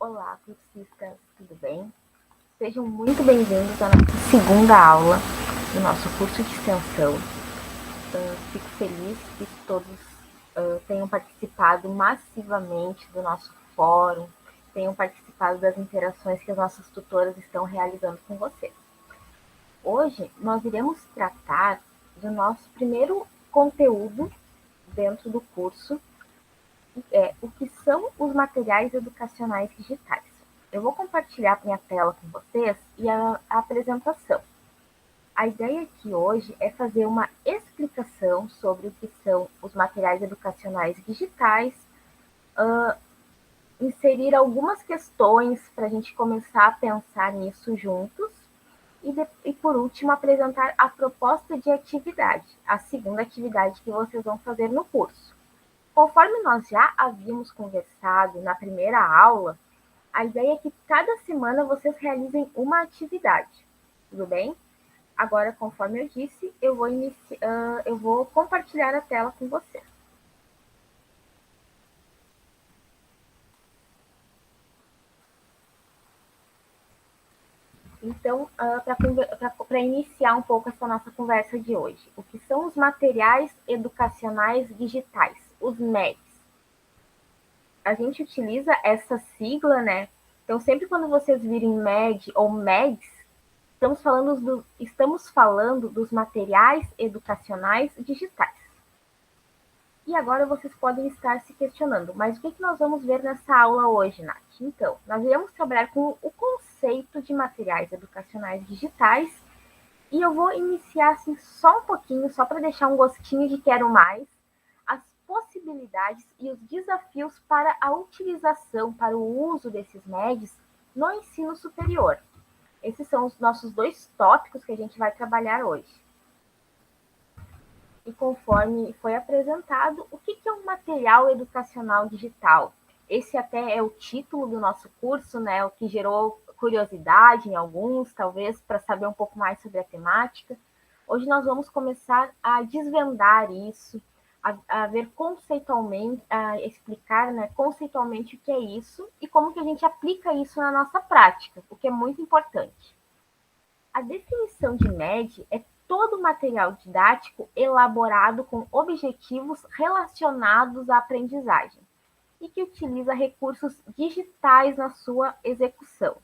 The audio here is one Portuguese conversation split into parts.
Olá, cursistas, tudo bem? Sejam muito bem-vindos à nossa segunda aula do nosso curso de extensão. Fico feliz que todos tenham participado massivamente do nosso fórum, tenham participado das interações que as nossas tutoras estão realizando com vocês. Hoje, nós iremos tratar do nosso primeiro conteúdo dentro do curso, o que são os materiais educacionais digitais. Eu vou compartilhar minha tela com vocês e a apresentação. A ideia aqui hoje é fazer uma explicação sobre o que são os materiais educacionais digitais, inserir algumas questões para a gente começar a pensar nisso juntos e, por último, apresentar a proposta de atividade, a segunda atividade que vocês vão fazer no curso. Conforme nós já havíamos conversado na primeira aula, a ideia é que cada semana vocês realizem uma atividade, tudo bem? Agora, conforme eu disse, eu vou compartilhar a tela com vocês. Então, para iniciar um pouco essa nossa conversa de hoje, o que são os materiais educacionais digitais, os MEDs? A gente utiliza essa sigla, né? Então, sempre quando vocês virem MED ou MEDs, estamos falando dos materiais educacionais digitais. E agora vocês podem estar se questionando, mas o que nós vamos ver nessa aula hoje, Nath? Então, nós iremos trabalhar com o conceito de materiais educacionais digitais e eu vou iniciar assim só um pouquinho, só para deixar um gostinho de quero mais, as possibilidades e os desafios para a utilização, para o uso desses MEDs no ensino superior. Esses são os nossos dois tópicos que a gente vai trabalhar hoje. E conforme foi apresentado, o que é um material educacional digital? Esse até é o título do nosso curso, né? O que gerou curiosidade em alguns, talvez, para saber um pouco mais sobre a temática. Hoje nós vamos começar a desvendar isso, a ver conceitualmente, a explicar, né, conceitualmente o que é isso e como que a gente aplica isso na nossa prática, o que é muito importante. A definição de MED é todo material didático elaborado com objetivos relacionados à aprendizagem e que utiliza recursos digitais na sua execução.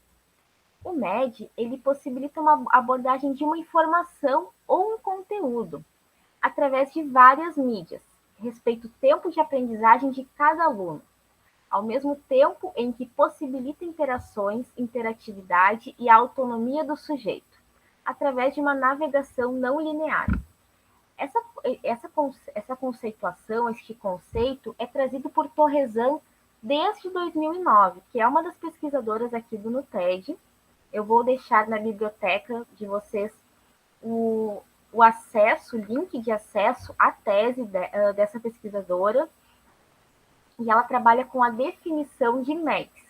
O MED ele possibilita uma abordagem de uma informação ou um conteúdo através de várias mídias, respeita o tempo de aprendizagem de cada aluno, ao mesmo tempo em que possibilita interações, interatividade e autonomia do sujeito, através de uma navegação não linear. Essa, essa conceituação, este conceito, é trazido por Torresan desde 2009, que é uma das pesquisadoras aqui do NUTED. Eu vou deixar na biblioteca de vocês o acesso, o link de acesso à tese dessa pesquisadora, e ela trabalha com a definição de MEDs.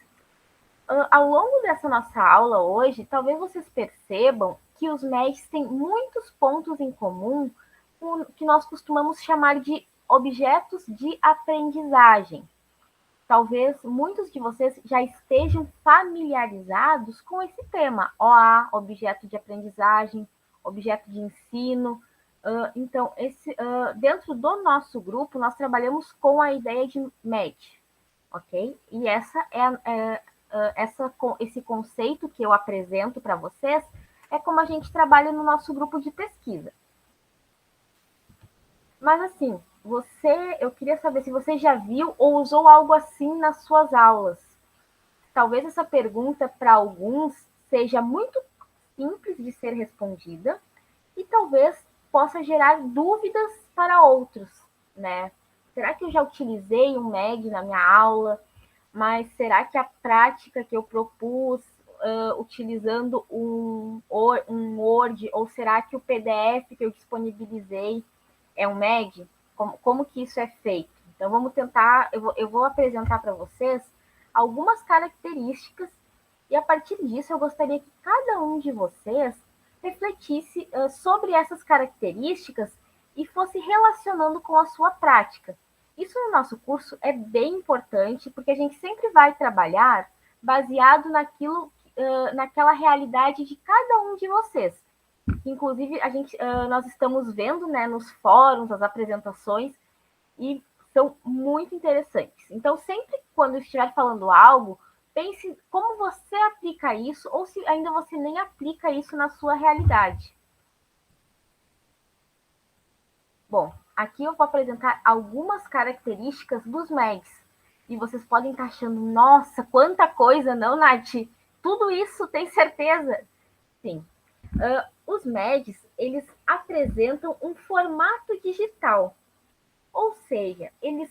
Ao longo dessa nossa aula hoje, talvez vocês percebam que os MEDs têm muitos pontos em comum com o que nós costumamos chamar de objetos de aprendizagem. Talvez muitos de vocês já estejam familiarizados com esse tema, OA, objeto de aprendizagem, objeto de ensino. Então, dentro do nosso grupo, nós trabalhamos com a ideia de MED, ok? E esse conceito que eu apresento para vocês é como a gente trabalha no nosso grupo de pesquisa. Mas assim, eu queria saber se você já viu ou usou algo assim nas suas aulas. Talvez essa pergunta para alguns seja muito simples de ser respondida e talvez possa gerar dúvidas para outros, né? Será que eu já utilizei um MED na minha aula? Mas será que a prática que eu propus utilizando um Word, ou será que o PDF que eu disponibilizei é um MED? Como que isso é feito? Então, vamos tentar, eu vou apresentar para vocês algumas características e, a partir disso, eu gostaria que cada um de vocês refletisse sobre essas características e fosse relacionando com a sua prática. Isso no nosso curso é bem importante, porque a gente sempre vai trabalhar baseado naquela realidade de cada um de vocês. Inclusive, nós estamos vendo, né, nos fóruns, as apresentações, e são muito interessantes. Então, sempre quando estiver falando algo, pense como você aplica isso, ou se ainda você nem aplica isso na sua realidade. Bom, aqui eu vou apresentar algumas características dos MEDs. E vocês podem estar achando, nossa, quanta coisa, não, Nath? Tudo isso tem certeza? Sim. Os MEDs, eles apresentam um formato digital. Ou seja, ele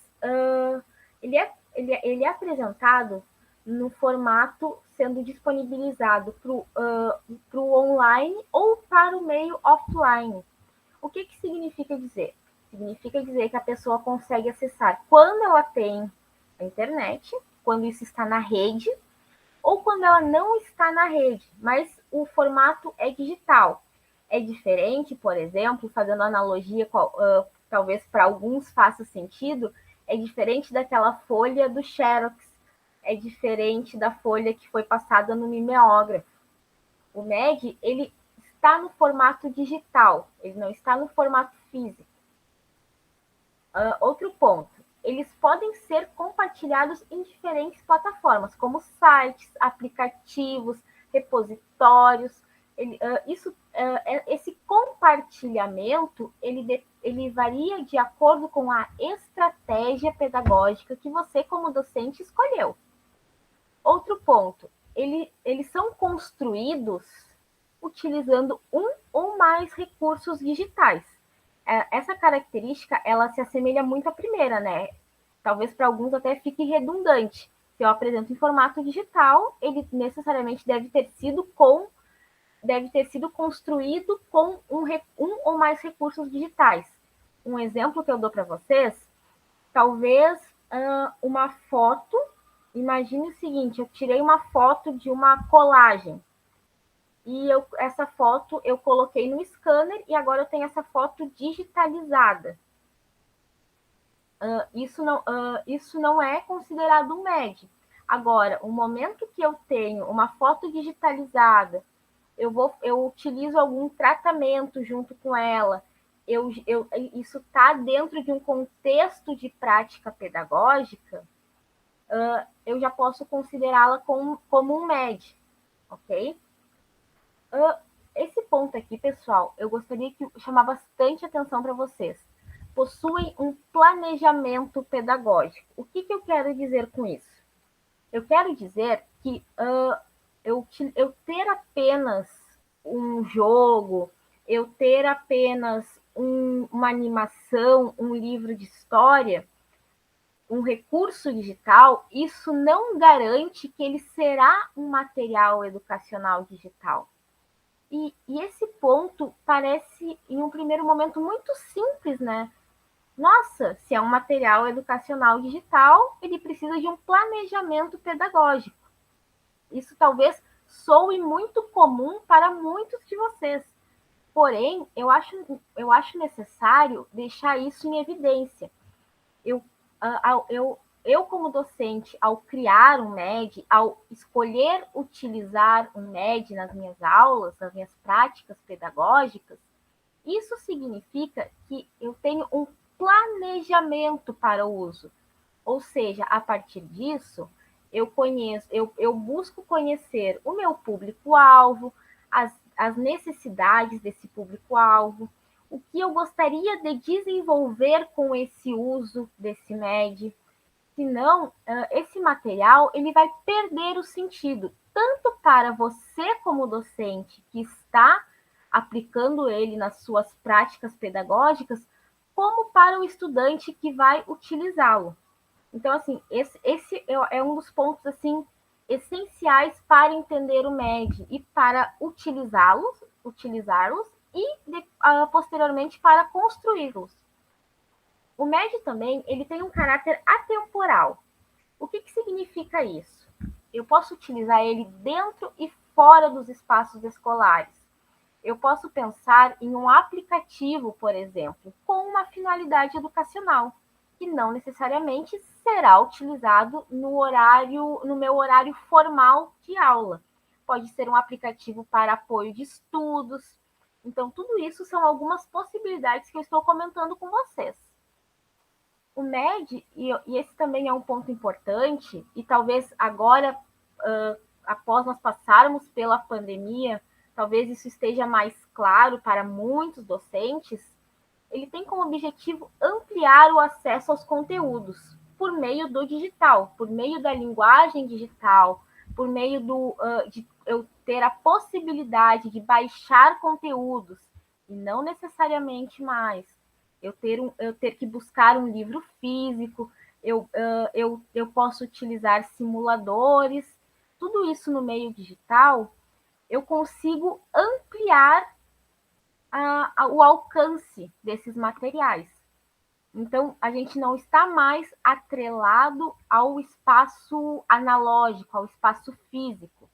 é apresentado no formato sendo disponibilizado para o online ou para o meio offline. O que significa dizer? Significa dizer que a pessoa consegue acessar quando ela tem a internet, quando isso está na rede, ou quando ela não está na rede, mas o formato é digital. É diferente, por exemplo, fazendo analogia, talvez para alguns faça sentido, é diferente daquela folha do Xerox, é diferente da folha que foi passada no mimeógrafo. O MED, ele está no formato digital, ele não está no formato físico. Outro ponto, eles podem ser compartilhados em diferentes plataformas, como sites, aplicativos, repositórios. Esse compartilhamento, ele varia de acordo com a estratégia pedagógica que você, como docente, escolheu. Outro ponto, eles são construídos utilizando um ou mais recursos digitais. Essa característica, ela se assemelha muito à primeira, né? Talvez para alguns até fique redundante. Se eu apresento em formato digital, ele necessariamente deve ter sido construído com um ou mais recursos digitais. Um exemplo que eu dou para vocês, talvez uma foto. Imagine o seguinte: eu tirei uma foto de uma colagem e essa foto eu coloquei no scanner e agora eu tenho essa foto digitalizada. Isso não é considerado um MED. Agora, o momento que eu tenho uma foto digitalizada, eu utilizo algum tratamento junto com ela, isso está dentro de um contexto de prática pedagógica, eu já posso considerá-la como um MED, ok? Esse ponto aqui, pessoal, eu gostaria que chamar bastante atenção para vocês. Possuem um planejamento pedagógico. O que eu quero dizer com isso? Eu quero dizer que eu ter apenas um jogo, eu ter apenas uma animação, um livro de história, um recurso digital, isso não garante que ele será um material educacional digital. E esse ponto parece, em um primeiro momento, muito simples, né? Nossa, se é um material educacional digital, ele precisa de um planejamento pedagógico. Isso talvez soe muito comum para muitos de vocês. Porém, eu acho necessário deixar isso em evidência. Eu, como docente, ao criar um MED, ao escolher utilizar um MED nas minhas aulas, nas minhas práticas pedagógicas, isso significa que eu tenho um planejamento para o uso. Ou seja, a partir disso, eu busco conhecer o meu público-alvo, as necessidades desse público-alvo, o que eu gostaria de desenvolver com esse uso desse MED. Senão, esse material ele vai perder o sentido, tanto para você como docente que está aplicando ele nas suas práticas pedagógicas, como para o estudante que vai utilizá-lo. Então, assim, esse é um dos pontos assim essenciais para entender o MED e para utilizá-los e posteriormente para construí-los. O MED também ele tem um caráter atemporal. O que significa isso? Eu posso utilizar ele dentro e fora dos espaços escolares. Eu posso pensar em um aplicativo, por exemplo, com uma finalidade educacional. que não necessariamente será utilizado no meu horário formal de aula. Pode ser um aplicativo para apoio de estudos. Então, tudo isso são algumas possibilidades que eu estou comentando com vocês. O MED, e esse também é um ponto importante, e talvez agora, após nós passarmos pela pandemia, talvez isso esteja mais claro para muitos docentes, ele tem como objetivo ampliar o acesso aos conteúdos por meio do digital, por meio da linguagem digital, por meio de eu ter a possibilidade de baixar conteúdos e não necessariamente mais eu ter que buscar um livro físico, eu posso utilizar simuladores, tudo isso no meio digital, eu consigo ampliar o alcance desses materiais. Então, a gente não está mais atrelado ao espaço analógico, ao espaço físico,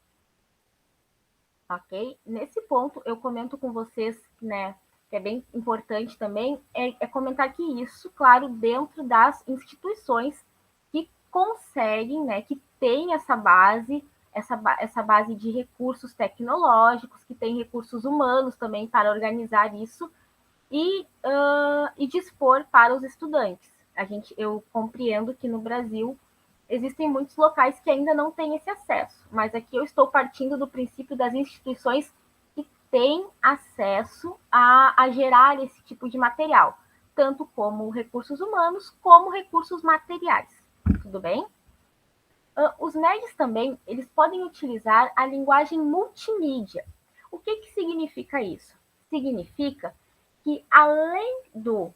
ok? Nesse ponto, eu comento com vocês, né, que é bem importante também, é comentar que isso, claro, dentro das instituições que conseguem, né, que tem essa base de recursos tecnológicos, que tem recursos humanos também para organizar isso, e dispor para os estudantes. Eu compreendo que no Brasil existem muitos locais que ainda não têm esse acesso, mas aqui eu estou partindo do princípio das instituições que têm acesso a gerar esse tipo de material, tanto como recursos humanos como recursos materiais. Tudo bem? Os MEDs também, eles podem utilizar a linguagem multimídia. O que significa isso? Significa que, além do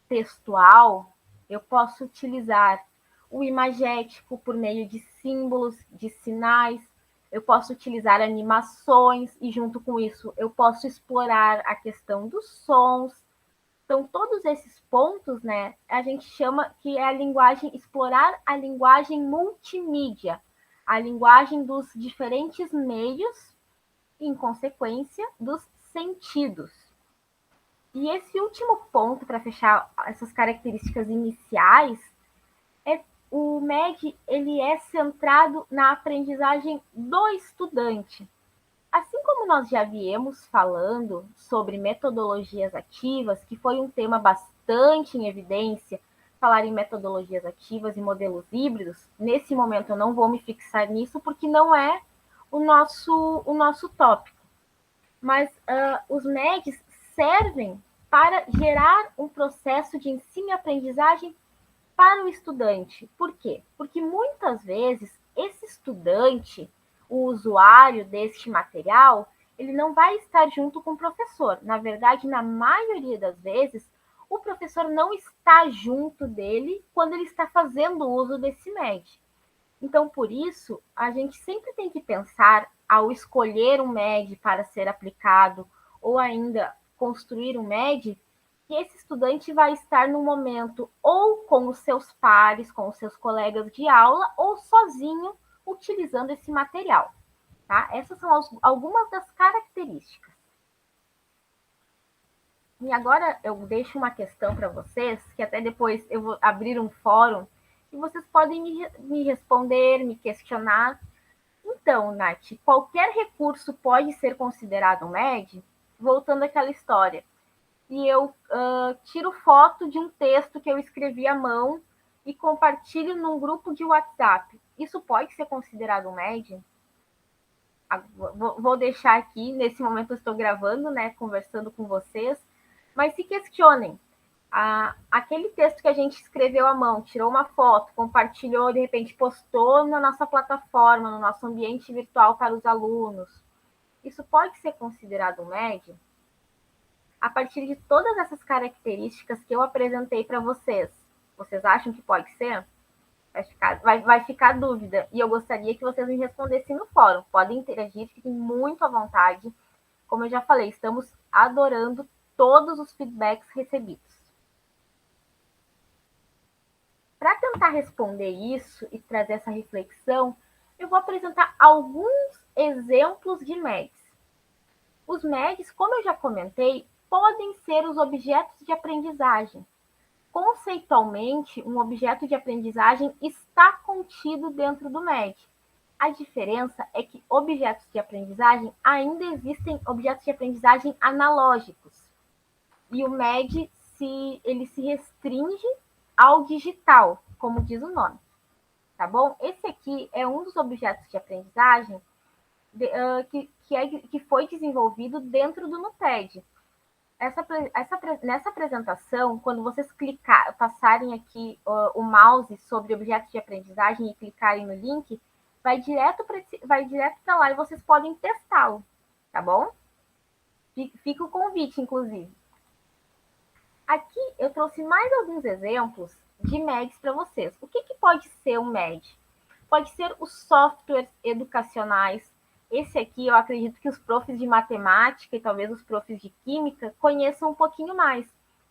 textual, eu posso utilizar o imagético por meio de símbolos, de sinais, eu posso utilizar animações e, junto com isso, eu posso explorar a questão dos sons. Então, todos esses pontos, né, a gente chama que é a linguagem, explorar a linguagem multimídia, a linguagem dos diferentes meios, e, em consequência, dos sentidos. E esse último ponto, para fechar essas características iniciais, o MED ele é centrado na aprendizagem do estudante. Assim como nós já viemos falando sobre metodologias ativas, que foi um tema bastante em evidência, falar em metodologias ativas e modelos híbridos, nesse momento eu não vou me fixar nisso porque não é o nosso tópico. Mas os MEDs servem para gerar um processo de ensino e aprendizagem para o estudante. Por quê? Porque muitas vezes esse estudante, o usuário deste material, ele não vai estar junto com o professor. Na verdade, na maioria das vezes, o professor não está junto dele quando ele está fazendo uso desse MED. Então, por isso, a gente sempre tem que pensar, ao escolher um MED para ser aplicado, ou ainda construir um MED, que esse estudante vai estar no momento ou com os seus pares, com os seus colegas de aula, ou sozinho, utilizando esse material. Tá? Essas são algumas das características. E agora eu deixo uma questão para vocês, que até depois eu vou abrir um fórum, e vocês podem me responder, me questionar. Então, Nath, qualquer recurso pode ser considerado um MED? Voltando àquela história. E eu tiro foto de um texto que eu escrevi à mão e compartilho num grupo de WhatsApp. Isso pode ser considerado um MED? Vou deixar aqui, nesse momento eu estou gravando, né, conversando com vocês, mas se questionem. Aquele texto que a gente escreveu à mão, tirou uma foto, compartilhou, de repente postou na nossa plataforma, no nosso ambiente virtual para os alunos. Isso pode ser considerado um MED? A partir de todas essas características que eu apresentei para vocês, vocês acham que pode ser? Vai ficar dúvida. E eu gostaria que vocês me respondessem no fórum. Podem interagir, fiquem muito à vontade. Como eu já falei, estamos adorando todos os feedbacks recebidos. Para tentar responder isso e trazer essa reflexão, eu vou apresentar alguns exemplos de MEDs. Os MEDs, como eu já comentei, podem ser os objetos de aprendizagem. conceitualmente, um objeto de aprendizagem está contido dentro do MED. A diferença é que objetos de aprendizagem ainda existem objetos de aprendizagem analógicos. E o MED ele se restringe ao digital, como diz o nome. Tá bom? Esse aqui é um dos objetos de aprendizagem que foi desenvolvido dentro do NUPED. Nessa apresentação, quando vocês passarem aqui o mouse sobre objetos de aprendizagem e clicarem no link, vai direto para lá e vocês podem testá-lo, tá bom? Fica o convite, inclusive. Aqui eu trouxe mais alguns exemplos de MEDs para vocês. O que pode ser um MED? Pode ser os softwares educacionais. Esse aqui eu acredito que os profs de matemática e talvez os profs de química conheçam um pouquinho mais,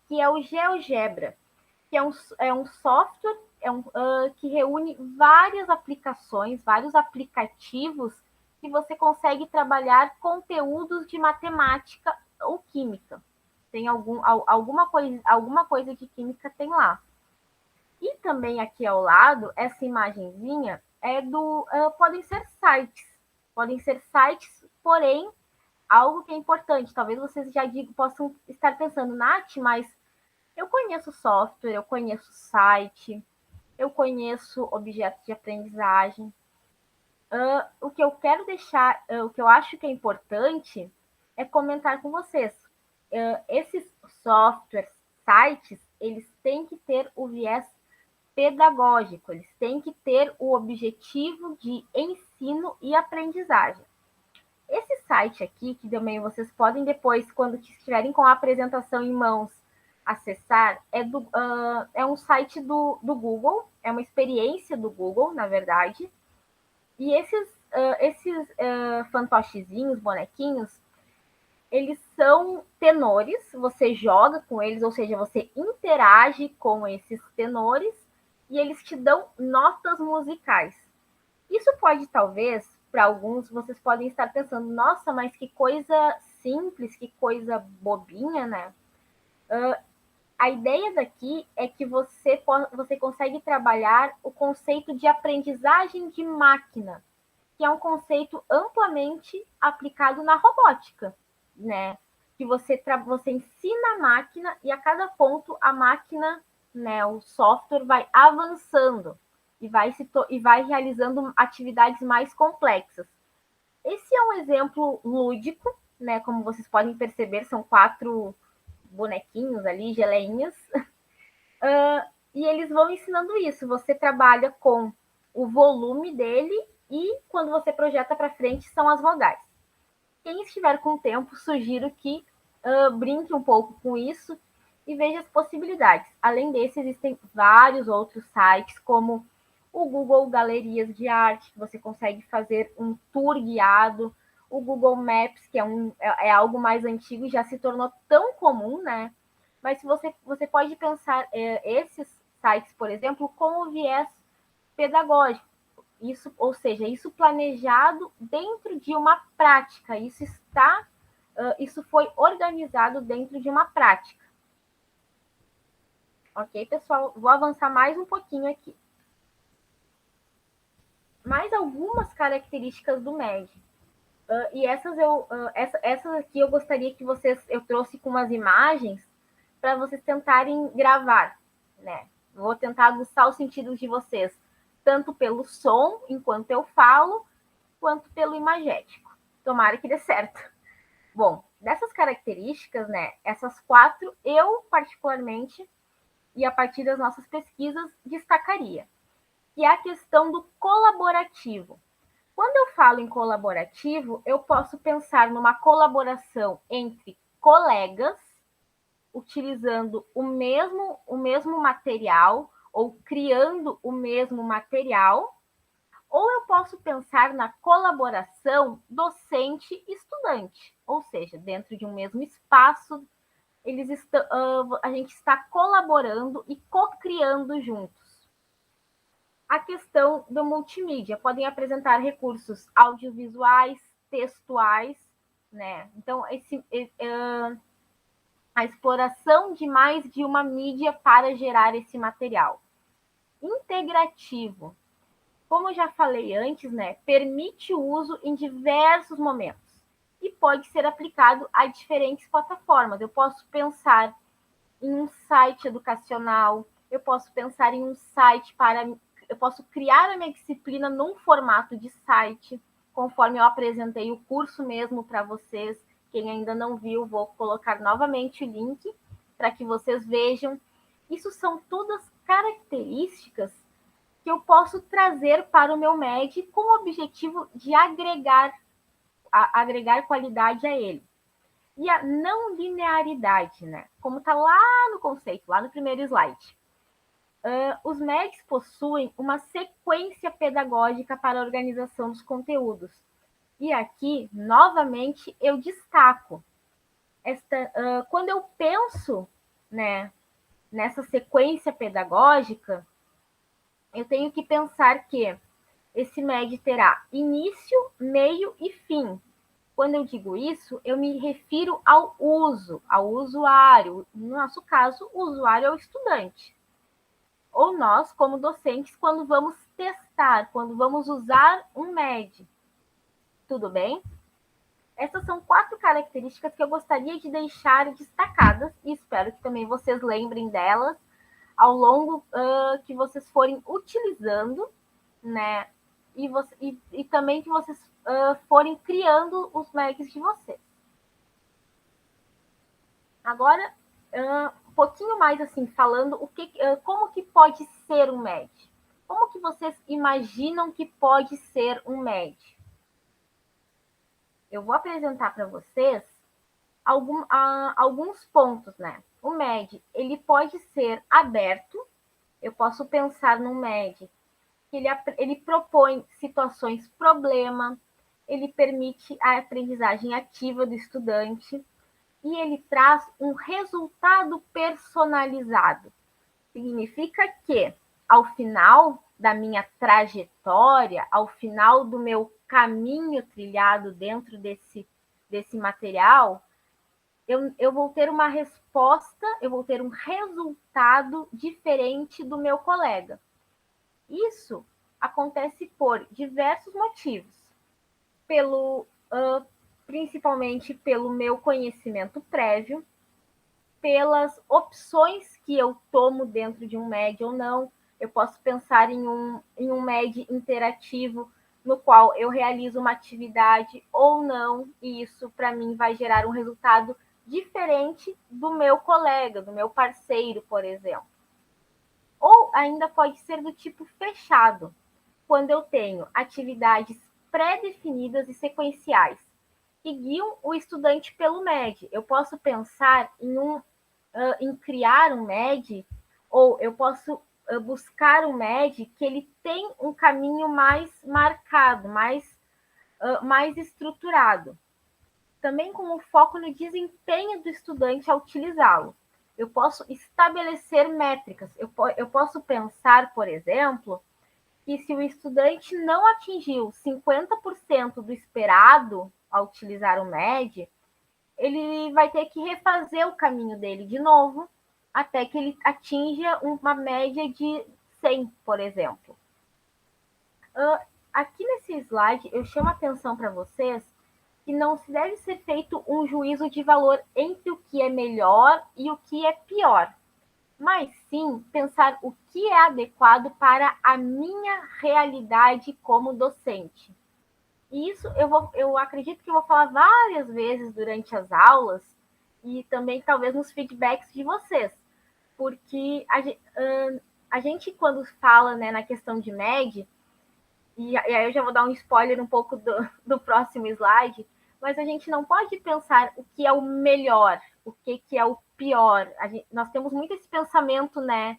que é o GeoGebra, que é um software que reúne várias aplicações, vários aplicativos que você consegue trabalhar conteúdos de matemática ou química. Tem alguma coisa de química tem lá. E também aqui ao lado, essa imagenzinha podem ser sites, porém, algo que é importante, talvez vocês já possam estar pensando, Nath, mas eu conheço software, eu conheço site, eu conheço objetos de aprendizagem. O que eu quero deixar, o que eu acho que é importante é comentar com vocês. Esses softwares, sites, eles têm que ter o viés pedagógico, eles têm que ter o objetivo de ensino e aprendizagem. Esse site aqui, que também vocês podem depois, quando estiverem com a apresentação em mãos, acessar, é um site do Google, é uma experiência do Google, na verdade. E esses fantochezinhos, bonequinhos, eles são tenores, você joga com eles, ou seja, você interage com esses tenores e eles te dão notas musicais. Isso pode, talvez, para alguns, vocês podem estar pensando, nossa, mas que coisa simples, que coisa bobinha, né? A ideia daqui é que você consegue trabalhar o conceito de aprendizagem de máquina, que é um conceito amplamente aplicado na robótica, né? Que você ensina a máquina e a cada ponto a máquina, né, o software vai avançando e vai realizando atividades mais complexas. Esse é um exemplo lúdico, né? Como vocês podem perceber, são 4 bonequinhos ali, geleinhas, e eles vão ensinando isso. Você trabalha com o volume dele e quando você projeta para frente são as vogais. Quem estiver com tempo, sugiro que brinque um pouco com isso e veja as possibilidades. Além desse, existem vários outros sites, como o Google Galerias de Arte, que você consegue fazer um tour guiado, o Google Maps, que é algo mais antigo e já se tornou tão comum, né? Mas se você pode pensar esses sites, por exemplo, com o viés pedagógico. Isso, ou seja, isso planejado dentro de uma prática. Isso foi organizado dentro de uma prática. Ok, pessoal? Vou avançar mais um pouquinho aqui. Mais algumas características do MED. E essas aqui eu gostaria que eu trouxe com umas imagens para vocês tentarem gravar, né? Vou tentar aguçar os sentidos de vocês, tanto pelo som, enquanto eu falo, quanto pelo imagético. Tomara que dê certo. Bom, dessas características, né, essas 4, eu particularmente, e a partir das nossas pesquisas, destacaria. Que é a questão do colaborativo. Quando eu falo em colaborativo, eu posso pensar numa colaboração entre colegas, utilizando o mesmo material ou criando o mesmo material, ou eu posso pensar na colaboração docente-estudante, ou seja, dentro de um mesmo espaço, a gente está colaborando e co-criando juntos. A questão do multimídia, podem apresentar recursos audiovisuais, textuais, né? Então, a exploração de mais de uma mídia para gerar esse material. Integrativo, como eu já falei antes, né, permite o uso em diversos momentos e pode ser aplicado a diferentes plataformas. Eu posso pensar em um site educacional, eu posso pensar em um site para. Eu posso criar a minha disciplina num formato de site, conforme eu apresentei o curso mesmo para vocês. Quem ainda não viu, vou colocar novamente o link para que vocês vejam. Isso são todas características que eu posso trazer para o meu MED com o objetivo de agregar qualidade a ele. E a não linearidade, né? Como está lá no conceito, lá no primeiro slide. Os MEDs possuem uma sequência pedagógica para a organização dos conteúdos. E aqui, novamente, eu destaco quando eu penso, né, nessa sequência pedagógica, eu tenho que pensar que esse MED terá início, meio e fim. Quando eu digo isso, eu me refiro ao uso, ao usuário. No nosso caso, o usuário é o estudante. Ou nós, como docentes, quando vamos testar, quando vamos usar um MED. Tudo bem? Essas são 4 características que eu gostaria de deixar destacadas e espero que também vocês lembrem delas ao longo que vocês forem utilizando, né? E também que vocês forem criando os MEGs de vocês. Agora, um pouquinho mais assim, falando como que pode ser um MED. Como que vocês imaginam que pode ser um MED? Eu vou apresentar para vocês alguns pontos, né? O MED, ele pode ser aberto. Eu posso pensar num MED que ele propõe situações problema, ele permite a aprendizagem ativa do estudante e ele traz um resultado personalizado. Significa que, ao final da minha trajetória, ao final do meu caminho trilhado dentro desse material, eu vou ter uma resposta, eu vou ter um resultado diferente do meu colega. Isso acontece por diversos motivos. Principalmente pelo meu conhecimento prévio, pelas opções que eu tomo dentro de um MED ou não. Eu posso pensar em um MED interativo, no qual eu realizo uma atividade ou não, e isso, para mim, vai gerar um resultado diferente do meu colega, do meu parceiro, por exemplo. Ou ainda pode ser do tipo fechado, quando eu tenho atividades pré-definidas e sequenciais, que guiam o estudante pelo MED. Eu posso pensar em criar um MED, ou eu posso buscar um MED que ele tem um caminho mais marcado, mais estruturado. Também com o foco no desempenho do estudante ao utilizá-lo. Eu posso estabelecer métricas. Eu posso pensar, por exemplo, que se o estudante não atingiu 50% do esperado ao utilizar o MED, ele vai ter que refazer o caminho dele de novo, até que ele atinja uma média de 100, por exemplo. Aqui nesse slide, eu chamo a atenção para vocês que não se deve ser feito um juízo de valor entre o que é melhor e o que é pior, mas sim pensar o que é adequado para a minha realidade como docente. E isso eu acredito que eu vou falar várias vezes durante as aulas e também talvez nos feedbacks de vocês, porque a gente quando fala, né, na questão de MED, e aí eu já vou dar um spoiler um pouco do próximo slide, mas a gente não pode pensar o que é o melhor, o que é o pior. Nós temos muito esse pensamento, né?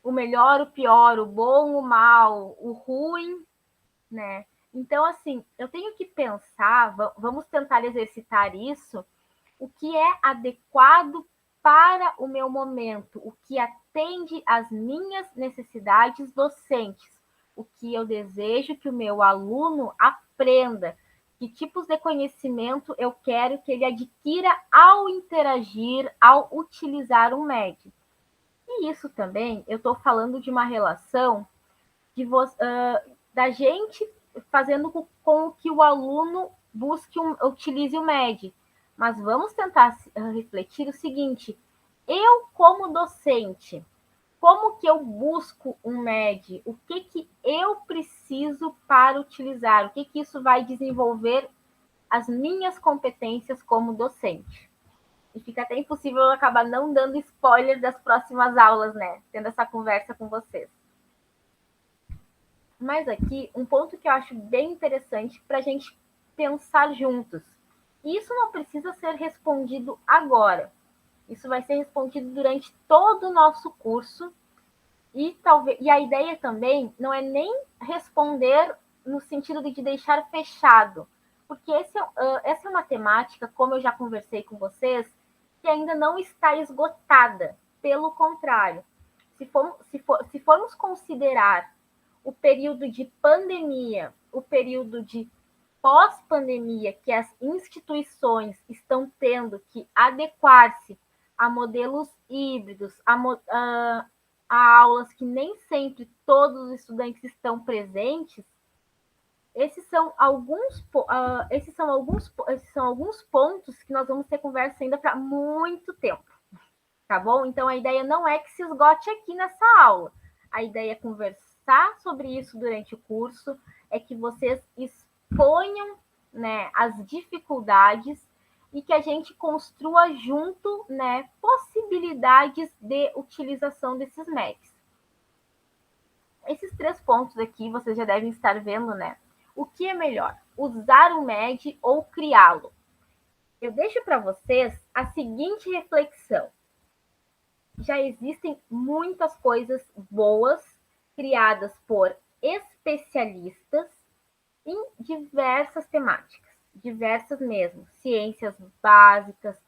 O melhor, o pior, o bom, o mal, o ruim, né? Então, assim, eu tenho que pensar, vamos tentar exercitar isso, o que é adequado para o meu momento, o que atende às minhas necessidades docentes, o que eu desejo que o meu aluno aprenda, Que tipos de conhecimento eu quero que ele adquira ao interagir, ao utilizar um médio. E isso também, eu estou falando de uma relação de da gente fazendo com que o aluno utilize o MED. Mas vamos tentar refletir o seguinte: eu, como docente, como que eu busco um MED? O que eu preciso para utilizar? O que isso vai desenvolver as minhas competências como docente? E fica até impossível eu acabar não dando spoiler das próximas aulas, né? Tendo essa conversa com vocês. Mas aqui, um ponto que eu acho bem interessante para a gente pensar juntos. E isso não precisa ser respondido agora. Isso vai ser respondido durante todo o nosso curso. E a ideia também não é nem responder no sentido de deixar fechado, porque essa é uma temática, como eu já conversei com vocês, que ainda não está esgotada. Pelo contrário, se formos considerar o período de pandemia, o período de pós-pandemia, que as instituições estão tendo que adequar-se a modelos híbridos, a aulas que nem sempre todos os estudantes estão presentes, esses são alguns pontos que nós vamos ter conversa ainda para muito tempo, tá bom? Então a ideia não é que se esgote aqui nessa aula. A ideia é conversar sobre isso durante o curso, é que vocês exponham, né, as dificuldades e que a gente construa junto, né, possibilidades de utilização desses MECs. Esses 3 pontos aqui vocês já devem estar vendo, né? O que é melhor, usar o MED ou criá-lo? Eu deixo para vocês a seguinte reflexão. Já existem muitas coisas boas criadas por especialistas em diversas temáticas, diversas mesmo, ciências básicas,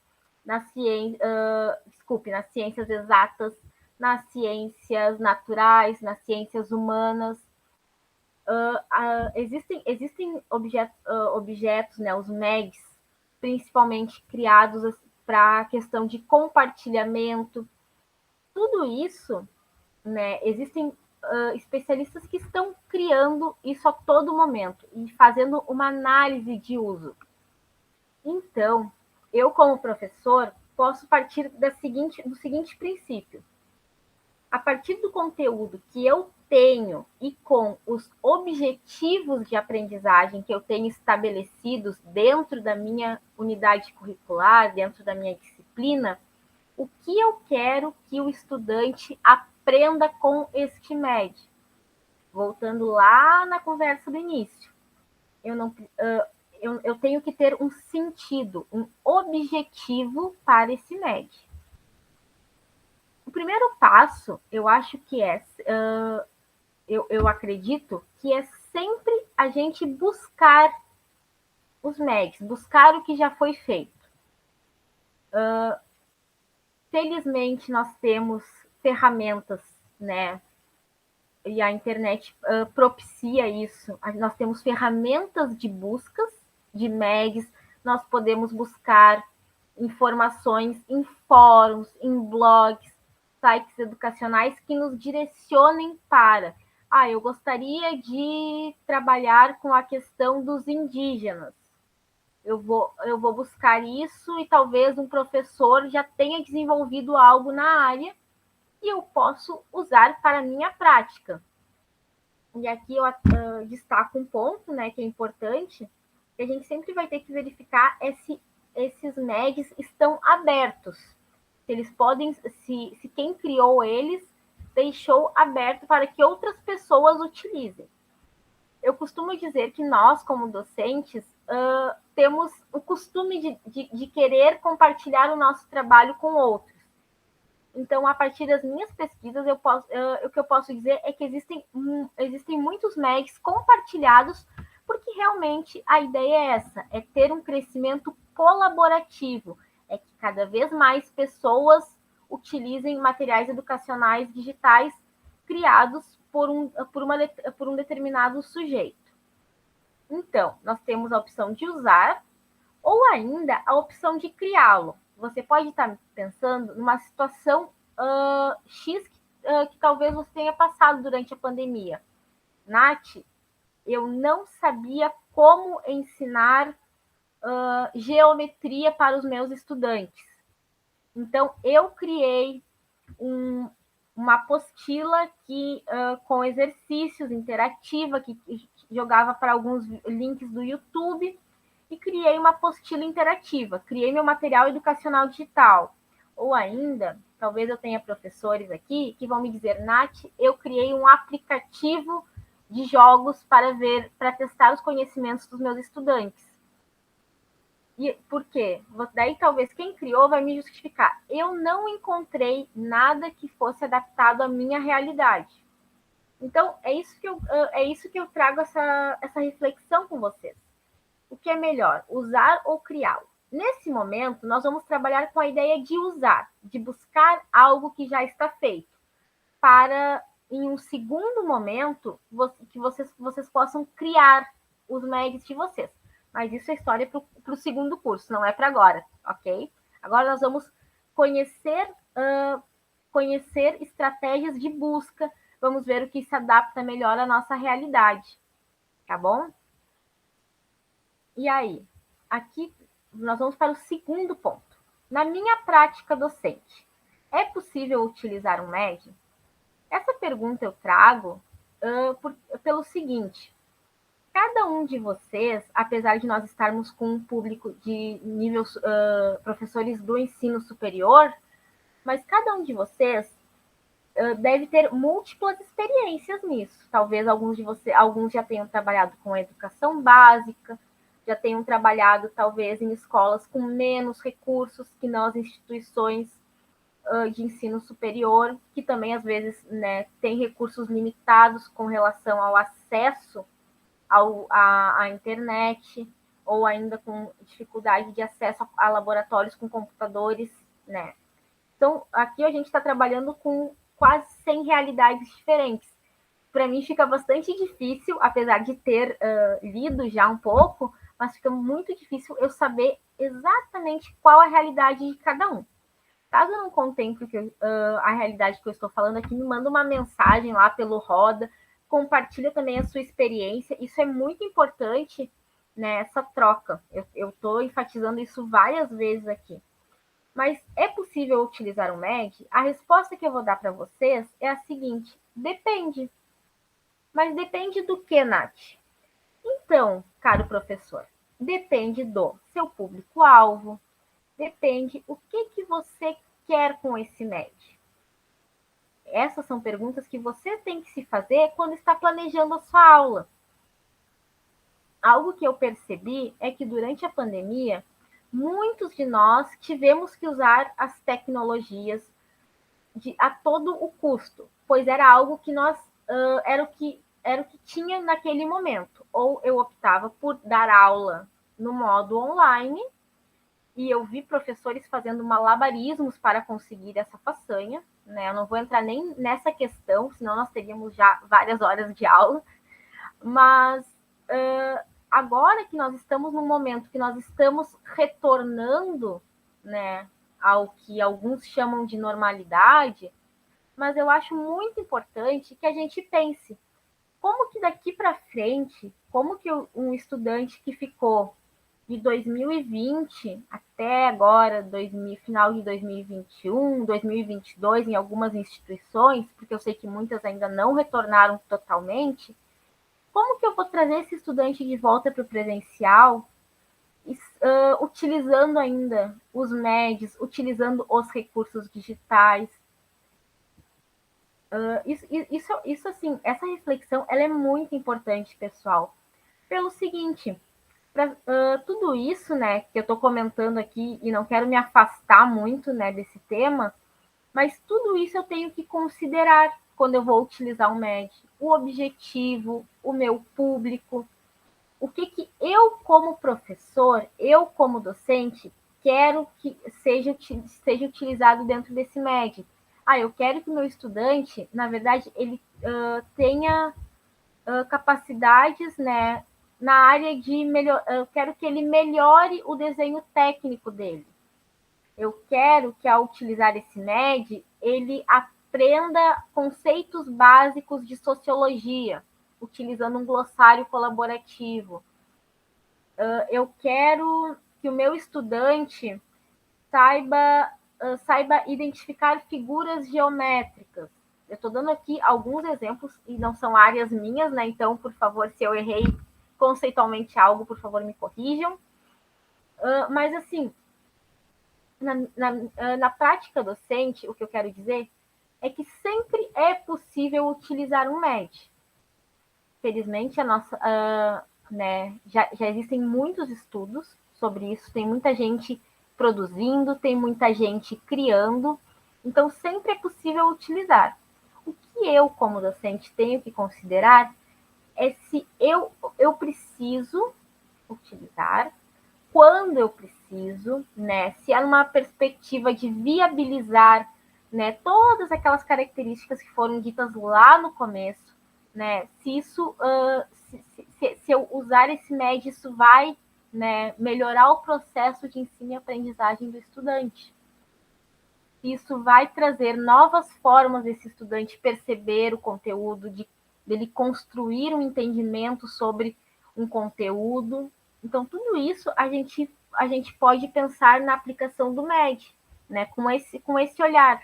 nas ciências exatas, nas ciências naturais, nas ciências humanas. Existem objetos, né, os MEGs, principalmente criados para a questão de compartilhamento. Tudo isso, né, existem especialistas que estão criando isso a todo momento e fazendo uma análise de uso. Então, eu, como professor, posso partir do seguinte princípio. A partir do conteúdo que eu tenho e com os objetivos de aprendizagem que eu tenho estabelecidos dentro da minha unidade curricular, dentro da minha disciplina, o que eu quero que o estudante aprenda com este MED. Voltando lá na conversa do início, eu tenho que ter um sentido, um objetivo para esse MED. O primeiro passo, eu acho que eu acredito que é sempre a gente buscar os MEDs, buscar o que já foi feito. Felizmente, nós temos ferramentas, né? E a internet propicia isso. Nós temos ferramentas de buscas de MEDs, nós podemos buscar informações em fóruns, em blogs, sites educacionais que nos direcionem para eu gostaria de trabalhar com a questão dos indígenas. Eu vou buscar isso e talvez um professor já tenha desenvolvido algo na área e eu posso usar para a minha prática. E aqui eu destaco um ponto, né, que é importante, que a gente sempre vai ter que verificar se esses MEDs estão abertos. Se eles podem, se quem criou eles deixou aberto para que outras pessoas utilizem. Eu costumo dizer que nós, como docentes, temos o costume de querer compartilhar o nosso trabalho com outros. Então, a partir das minhas pesquisas, o que eu posso dizer é que existem muitos MEGs compartilhados, porque realmente a ideia é essa, é ter um crescimento colaborativo, é que cada vez mais pessoas utilizem materiais educacionais digitais criados por um determinado sujeito. Então, nós temos a opção de usar ou ainda a opção de criá-lo. Você pode estar pensando numa situação X que talvez você tenha passado durante a pandemia. Nath, eu não sabia como ensinar geometria para os meus estudantes. Então, eu criei uma apostila com exercícios interativa, que jogava para alguns links do YouTube, e criei uma apostila interativa. Criei meu material educacional digital. Ou ainda, talvez eu tenha professores aqui que vão me dizer, Nath, eu criei um aplicativo de jogos para testar os conhecimentos dos meus estudantes. E por quê? Daí talvez quem criou vai me justificar. Eu não encontrei nada que fosse adaptado à minha realidade. Então, é isso que eu trago essa reflexão com vocês. O que é melhor, usar ou criá-lo? Nesse momento, nós vamos trabalhar com a ideia de usar, de buscar algo que já está feito, para, em um segundo momento, que vocês possam criar os médios de vocês. Mas isso é história para o segundo curso, não é para agora, ok? Agora nós vamos conhecer, conhecer estratégias de busca, vamos ver o que se adapta melhor à nossa realidade, tá bom? E aí, aqui nós vamos para o segundo ponto. Na minha prática docente, é possível utilizar um médio? Essa pergunta eu trago pelo seguinte: cada um de vocês, apesar de nós estarmos com um público de nível professores do ensino superior, mas cada um de vocês deve ter múltiplas experiências nisso. Talvez alguns já tenham trabalhado com a educação básica, já tenham trabalhado talvez em escolas com menos recursos que não as instituições de ensino superior, que também às vezes, né, tem recursos limitados com relação ao acesso à internet, ou ainda com dificuldade de acesso a laboratórios com computadores, né? Então, aqui a gente está trabalhando com quase 100 realidades diferentes. Para mim fica bastante difícil, apesar de ter lido já um pouco, mas fica muito difícil eu saber exatamente qual a realidade de cada um. Caso eu não contemple a realidade que eu estou falando aqui, me manda uma mensagem lá pelo Roda, compartilha também a sua experiência. Isso é muito importante, né, essa troca. Eu estou enfatizando isso várias vezes aqui. Mas é possível utilizar o MED? A resposta que eu vou dar para vocês é a seguinte: depende. Mas depende do que, Nath? Então, caro professor, depende do seu público-alvo, depende o que você quer com esse MED. Essas são perguntas que você tem que se fazer quando está planejando a sua aula. Algo que eu percebi é que durante a pandemia, muitos de nós tivemos que usar as tecnologias a todo o custo, pois era algo que era o que tinha naquele momento. Ou eu optava por dar aula no modo online, e eu vi professores fazendo malabarismos para conseguir essa façanha, né? Eu não vou entrar nem nessa questão, senão nós teríamos já várias horas de aula, mas agora que nós estamos num momento que nós estamos retornando, né, ao que alguns chamam de normalidade, mas eu acho muito importante que a gente pense como que daqui para frente, como que um estudante que ficou de 2020 até agora, final de 2021, 2022, em algumas instituições, porque eu sei que muitas ainda não retornaram totalmente, como que eu vou trazer esse estudante de volta para o presencial, utilizando ainda os médios, utilizando os recursos digitais? Isso assim, essa reflexão ela é muito importante, pessoal, pelo seguinte: tudo isso, né, que eu estou comentando aqui, e não quero me afastar muito, né, desse tema, mas tudo isso eu tenho que considerar quando eu vou utilizar o MED, o objetivo, o meu público, o que eu, como professor, eu, como docente, quero que seja utilizado dentro desse MED. Eu quero que o meu estudante, na verdade, ele tenha capacidades, né, na área de eu quero que ele melhore o desenho técnico dele. Eu quero que, ao utilizar esse MED, ele aprenda conceitos básicos de sociologia, utilizando um glossário colaborativo. Eu quero que o meu estudante saiba identificar figuras geométricas. Eu estou dando aqui alguns exemplos e não são áreas minhas, né? Então, por favor, se eu errei conceitualmente algo, por favor, me corrijam. Mas, assim, na prática docente, o que eu quero dizer é que sempre é possível utilizar um MED. Felizmente, já existem muitos estudos sobre isso, tem muita gente produzindo, tem muita gente criando, então sempre é possível utilizar. O que eu, como docente, tenho que considerar é se eu preciso utilizar, quando eu preciso, né? Se é numa perspectiva de viabilizar, né, todas aquelas características que foram ditas lá no começo, né? Se isso, se eu usar esse MED, isso vai, né, melhorar o processo de ensino e aprendizagem do estudante. Isso vai trazer novas formas desse estudante perceber o conteúdo, dele construir um entendimento sobre um conteúdo. Então, tudo isso a gente pode pensar na aplicação do MED, né, com esse olhar.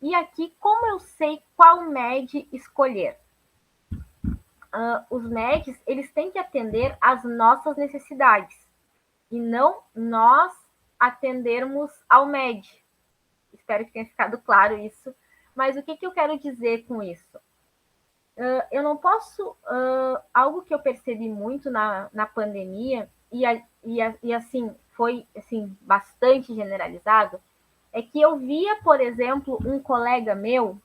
E aqui, como eu sei qual MED escolher? Os MEDs, eles têm que atender às nossas necessidades, e não nós atendermos ao MED. Espero que tenha ficado claro isso. Mas o que eu quero dizer com isso? Eu não posso. Algo que eu percebi muito na pandemia, e assim, foi assim, bastante generalizado, é que eu via, por exemplo, um colega meu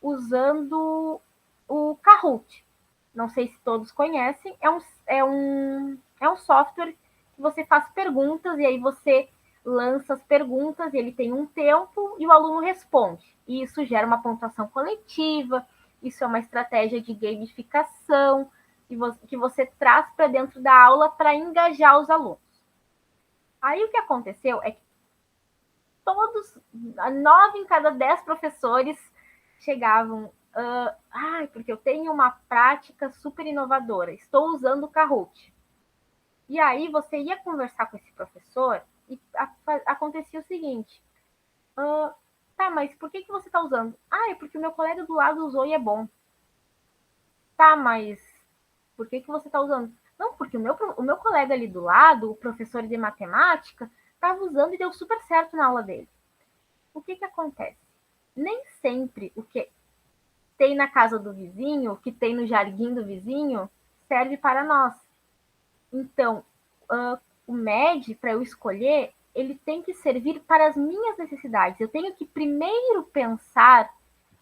usando o Kahoot. Não sei se todos conhecem, é um software que você faz perguntas e aí você lança as perguntas, e ele tem um tempo e o aluno responde. E isso gera uma pontuação coletiva, isso é uma estratégia de gamificação que você traz para dentro da aula para engajar os alunos. Aí o que aconteceu é que 9 em cada 10 professores chegavam, porque eu tenho uma prática super inovadora, estou usando o Kahoot. E aí você ia conversar com esse professor e acontecia o seguinte, tá, mas por que você está usando? É porque o meu colega do lado usou e é bom. Tá, mas por que você está usando? Não, porque o meu colega ali do lado, o professor de matemática, estava usando e deu super certo na aula dele. O que acontece? Nem sempre o que tem na casa do vizinho, o que tem no jardim do vizinho, serve para nós. Então, o MED, para eu escolher, ele tem que servir para as minhas necessidades. Eu tenho que primeiro pensar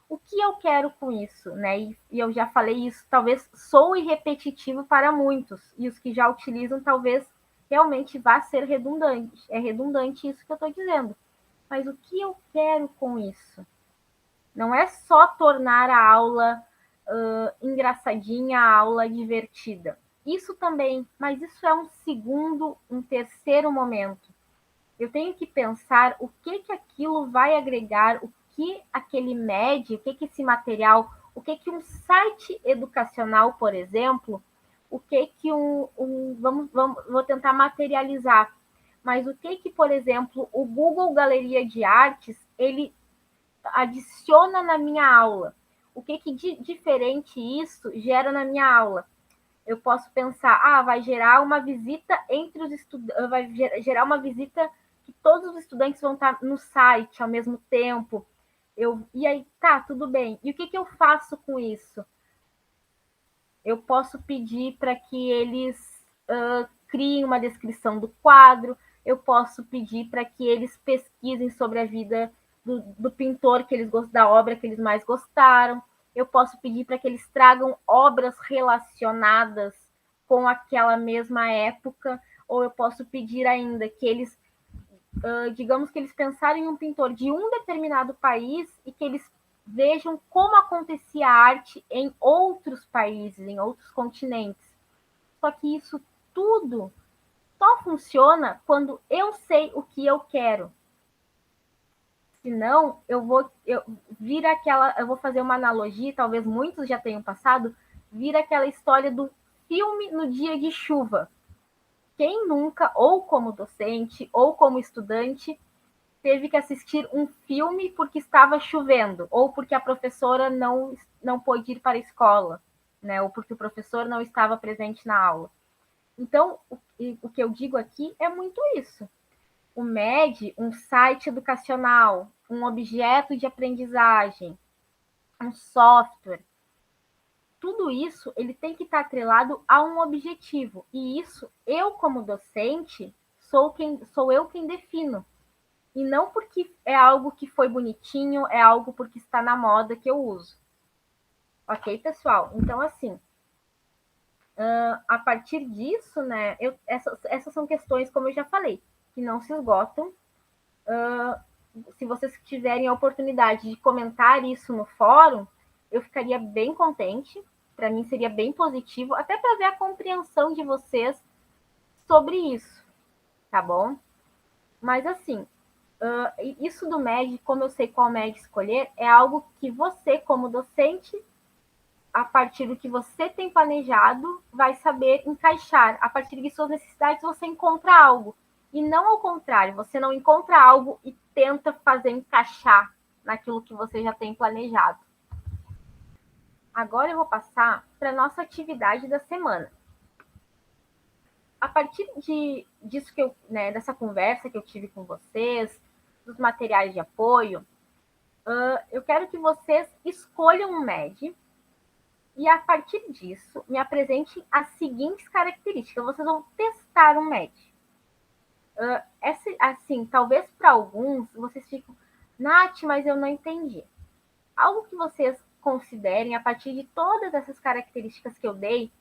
o que eu quero com isso, né? E eu já falei isso, talvez soe repetitivo para muitos, e os que já utilizam talvez realmente vá ser redundante. É redundante isso que eu estou dizendo. Mas o que eu quero com isso? Não é só tornar a aula engraçadinha, a aula divertida. Isso também, mas isso é um segundo, um terceiro momento. Eu tenho que pensar o que aquilo vai agregar, o que aquele MED, o que esse material, o que um site educacional, por exemplo, o que vou tentar materializar. Mas o que, por exemplo, o Google Galeria de Artes, ele adiciona na minha aula? O que de diferente isso gera na minha aula? Eu posso pensar, vai gerar uma visita entre os estudantes, vai gerar uma visita que todos os estudantes vão estar no site ao mesmo tempo. E aí, tá, tudo bem. E o que eu faço com isso? Eu posso pedir para que eles criem uma descrição do quadro, eu posso pedir para que eles pesquisem sobre a vida do pintor da obra que eles mais gostaram, eu posso pedir para que eles tragam obras relacionadas com aquela mesma época, ou eu posso pedir ainda que eles, digamos que eles pensarem em um pintor de um determinado país e que eles vejam como acontecia a arte em outros países, em outros continentes. Só que isso tudo só funciona quando eu sei o que eu quero. Senão, eu vou fazer uma analogia, talvez muitos já tenham passado, vira aquela história do filme no dia de chuva. Quem nunca, ou como docente, ou como estudante, teve que assistir um filme porque estava chovendo, ou porque a professora não pôde ir para a escola, né? Ou porque o professor não estava presente na aula. Então, o que eu digo aqui é muito isso. O MED, um site educacional, um objeto de aprendizagem, um software, tudo isso ele tem que estar atrelado a um objetivo. E isso, eu como docente, sou eu quem defino. E não porque é algo que foi bonitinho, é algo porque está na moda que eu uso. Ok, pessoal? Então, assim, a partir disso, né, essas são questões, como eu já falei, que não se esgotam. Se vocês tiverem a oportunidade de comentar isso no fórum, eu ficaria bem contente. Para mim seria bem positivo, até para ver a compreensão de vocês sobre isso, tá bom? Mas assim, isso do MED, como eu sei qual MED escolher, é algo que você, como docente, a partir do que você tem planejado, vai saber encaixar. A partir de suas necessidades, você encontra algo. E não ao contrário, você não encontra algo e tenta fazer encaixar naquilo que você já tem planejado. Agora eu vou passar para a nossa atividade da semana. A partir disso dessa conversa que eu tive com vocês, dos materiais de apoio, eu quero que vocês escolham um MED e, a partir disso, me apresentem as seguintes características. Vocês vão testar um MED. Assim, talvez para alguns vocês ficam, Nath, mas eu não entendi. Algo que vocês considerem, a partir de todas essas características que eu dei,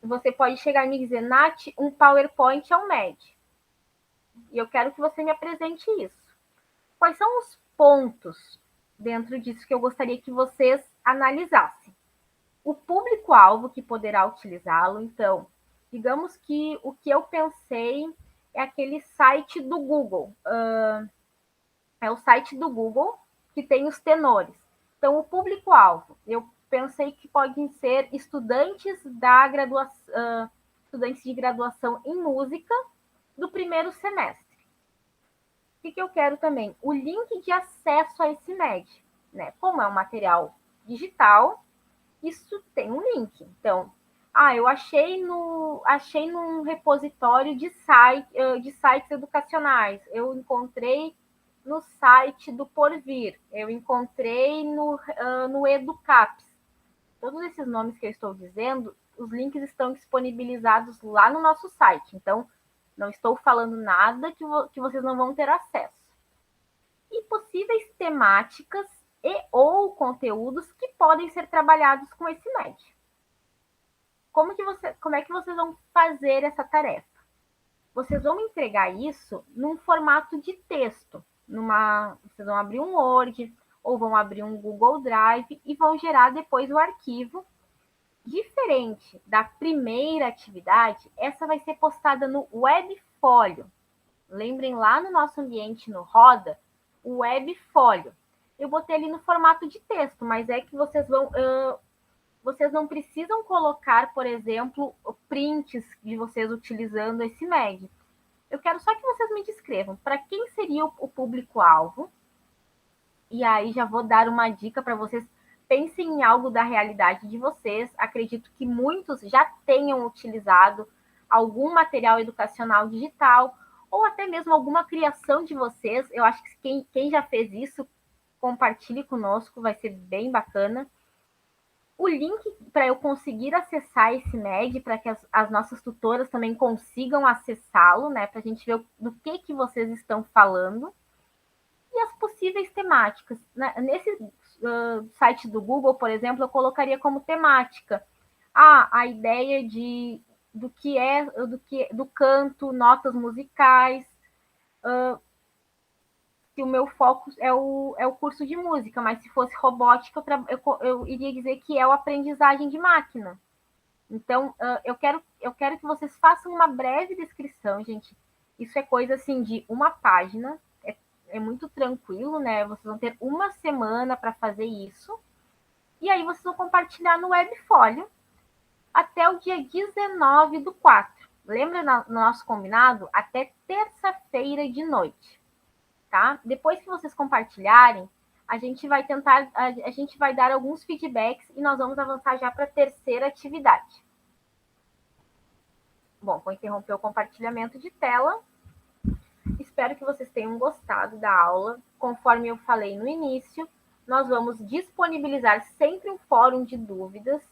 você pode chegar e me dizer, Nath, um PowerPoint é um MED. E eu quero que você me apresente isso. Quais são os pontos dentro disso que eu gostaria que vocês analisassem? O público-alvo que poderá utilizá-lo, então, digamos que o que eu pensei é aquele site do Google. É o site do Google que tem os tenores. Então, o público-alvo, eu pensei que podem ser estudantes estudantes de graduação em música do primeiro semestre. O que eu quero também? O link de acesso a esse MED. Né? Como é um material digital, isso tem um link. Então, eu achei num repositório de sites educacionais. Eu encontrei no site do Porvir. Eu encontrei no Educaps. Todos esses nomes que eu estou dizendo, os links estão disponibilizados lá no nosso site. Então, não estou falando nada que vocês não vão ter acesso. E possíveis temáticas ou conteúdos que podem ser trabalhados com esse MED. Como é que vocês vão fazer essa tarefa? Vocês vão entregar isso num formato de texto. Vocês vão abrir um Word ou vão abrir um Google Drive e vão gerar depois o arquivo. Diferente da primeira atividade, essa vai ser postada no Webfolio. Lembrem lá no nosso ambiente no Roda, o Webfolio. Eu botei ali no formato de texto, mas é que vocês não precisam colocar, por exemplo, prints de vocês utilizando esse MED. Eu quero só que vocês me descrevam para quem seria o público-alvo. E aí já vou dar uma dica para vocês. Pensem em algo da realidade de vocês. Acredito que muitos já tenham utilizado algum material educacional digital ou até mesmo alguma criação de vocês. Eu acho que quem já fez isso, compartilhe conosco, vai ser bem bacana. O link para eu conseguir acessar esse MED, para que as nossas tutoras também consigam acessá-lo, né? Para a gente ver do que vocês estão falando. E as possíveis temáticas. Nesse site do Google, por exemplo, eu colocaria como temática a ideia do canto, notas musicais, que o meu foco é o curso de música, mas se fosse robótica, eu iria dizer que é a aprendizagem de máquina. Então, eu quero que vocês façam uma breve descrição, gente. Isso é coisa assim de uma página, é muito tranquilo, né? Vocês vão ter uma semana para fazer isso. E aí vocês vão compartilhar no Webfolio até o dia 19 do 4. Lembra no nosso combinado? Até terça-feira de noite, tá? Depois que vocês compartilharem, a gente vai tentar, a gente vai dar alguns feedbacks e nós vamos avançar já para a terceira atividade. Bom, vou interromper o compartilhamento de tela. Espero que vocês tenham gostado da aula. Conforme eu falei no início, nós vamos disponibilizar sempre um fórum de dúvidas.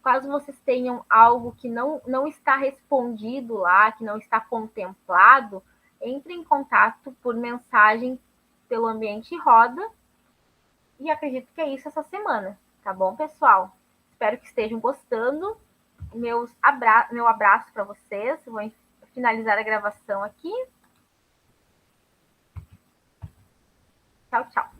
Caso vocês tenham algo que não está respondido lá, que não está contemplado, entre em contato por mensagem pelo Ambiente Roda. E acredito que é isso essa semana, tá bom, pessoal? Espero que estejam gostando. Meu abraço para vocês. Vou finalizar a gravação aqui. Tchau, tchau.